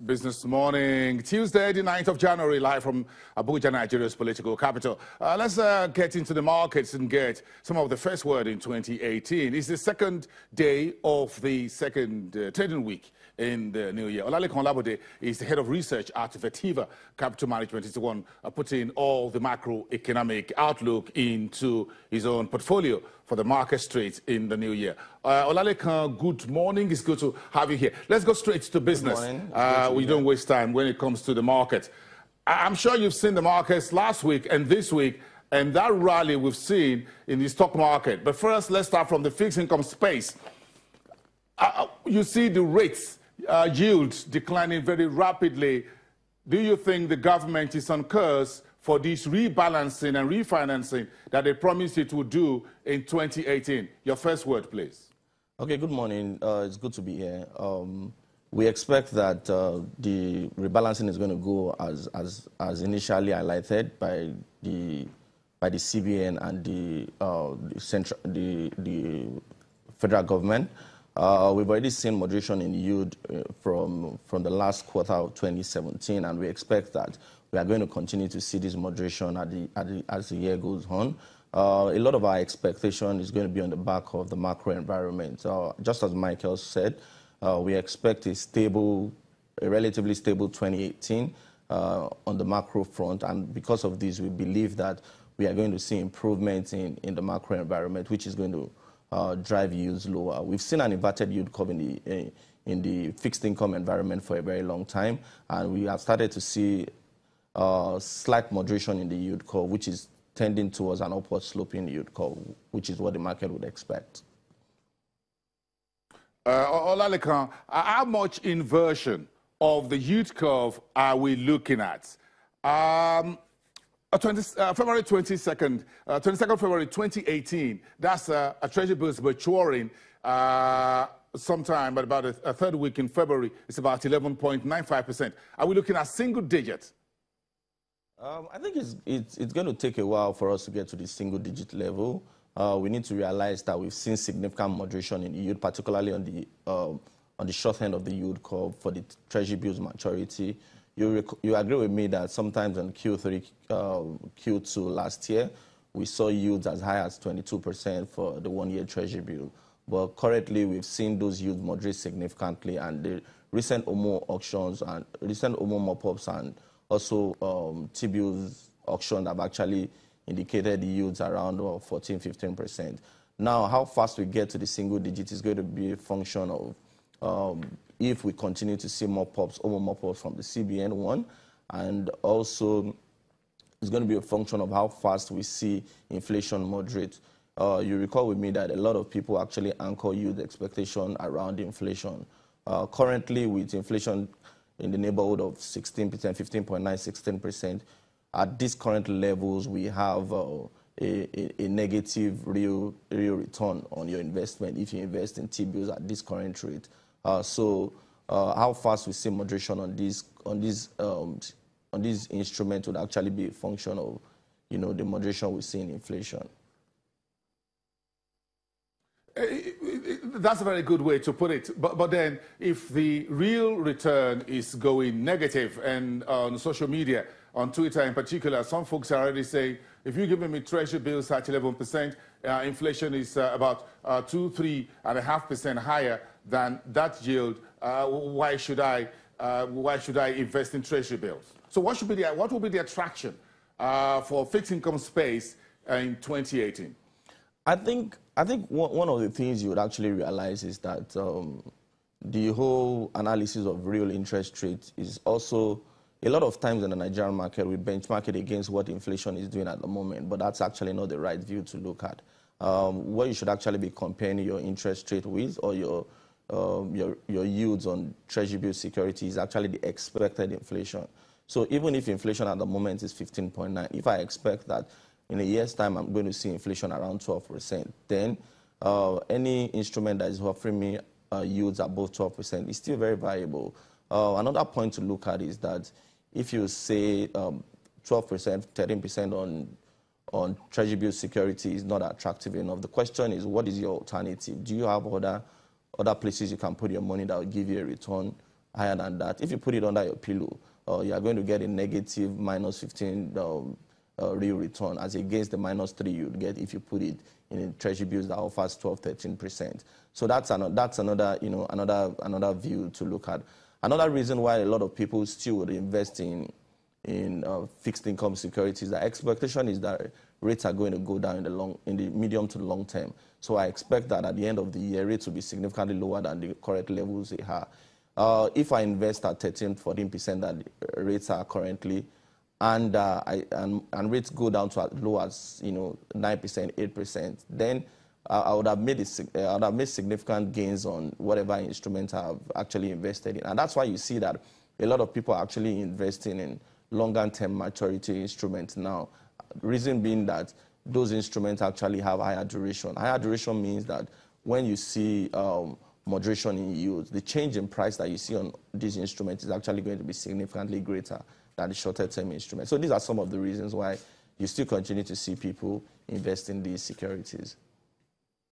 Business Morning, Tuesday, the 9th of January, live from Abuja, Nigeria's political capital. Let's get into the markets and get some of the first word in 2018. It's the second day of the second trading week in the new year. Olalekan Olabode is the head of research at Vertiva Capital Management. He's the one putting all the macroeconomic outlook into his own portfolio for the market straight in the new year. Olalekan, good morning. It's good to have you here. Let's go straight to business. Good morning. We don't waste time when it comes to the market. I'm sure you've seen the markets last week and this week, and that rally we've seen in the stock market. But first, let's start from the fixed income space. You see the rates, yields declining very rapidly. Do you think the government is on course for this rebalancing and refinancing that they promised it would do in 2018? Your first word, please. Okay, good morning. It's good to be here. We expect that the rebalancing is going to go as initially highlighted by the CBN and the federal government. We've already seen moderation in yield from the last quarter of 2017, and we expect that we are going to continue to see this moderation as the year goes on. A lot of our expectation is going to be on the back of the macro environment. Just as Michael said, we expect a relatively stable 2018 on the macro front, and because of this, we believe that we are going to see improvements in the macro environment, which is going to drive yields lower. We've seen an inverted yield curve in the fixed income environment for a very long time, and we have started to see slight moderation in the yield curve, which is tending towards an upward sloping yield curve, which is what the market would expect. Olalekan, how much inversion of the yield curve are we looking at? February 22nd February 2018, that's a treasury bill is maturing sometime, but about a third week in February, it's about 11.95%. Are we looking at single digits? I think it's going to take a while for us to get to the single digit level. We need to realize that we've seen significant moderation in yield, particularly on the short end of the yield curve for the treasury bills maturity. You agree with me that sometimes in Q3, Q2 last year, we saw yields as high as 22% for the one-year treasury bill. But currently, we've seen those yields moderate significantly, and the recent OMO auctions and recent OMO mop-ups and also T-bills auction have actually indicated the yields around 14–15%. Now, how fast we get to the single digit is going to be a function of if we continue to see mop-ups, OMO mop-ups from the CBN one, and also it's going to be a function of how fast we see inflation moderate. You recall with me that a lot of people actually anchor yield expectation around inflation. Currently, with inflation in the neighborhood of 16%, 15.9, 16%. At these current levels, we have a negative real return on your investment if you invest in T-bills at this current rate. So how fast we see moderation on this instrument would actually be a function of, the moderation we see in inflation. That's a very good way to put it. But then, if the real return is going negative, and on social media, on Twitter in particular, some folks are already saying, if you're giving me treasury bills at 11%, inflation is about 2–3.5% higher than that yield. Why should I invest in treasury bills? So what will be the attraction for fixed income space in 2018? I think one of the things you would actually realize is that the whole analysis of real interest rates is also, a lot of times in the Nigerian market, we benchmark it against what inflation is doing at the moment, but that's actually not the right view to look at. What you should actually be comparing your interest rate with, or your yields on treasury bill securities, is actually the expected inflation. So even if inflation at the moment is 15.9, if I expect that in a year's time, I'm going to see inflation around 12%. Then any instrument that is offering me yields above 12% is still very valuable. Another point to look at is that if you say 12%, 13% on treasury bill security is not attractive enough, the question is, what is your alternative? Do you have other places you can put your money that will give you a return higher than that. If you put it under your pillow, you are going to get a negative minus 15 real return as against the minus 3 you'd get if you put it in treasury bills that offers 12-13%. So that's another another view to look at. Another reason why a lot of people still would invest in fixed income securities, the expectation is that rates are going to go down in the medium to long term. So I expect that at the end of the year, rates will be significantly lower than the current levels they are. If I invest at 13-14% that rates are currently, and rates go down to as low as 9%, 8%, then I would have made significant gains on whatever instrument I've actually invested in, and that's why you see that a lot of people are actually investing in longer-term maturity instruments now. Reason being that those instruments actually have higher duration. Higher duration means that when you see moderation in yields, the change in price that you see on these instruments is actually going to be significantly greater than the shorter-term instruments. So these are some of the reasons why you still continue to see people invest in these securities.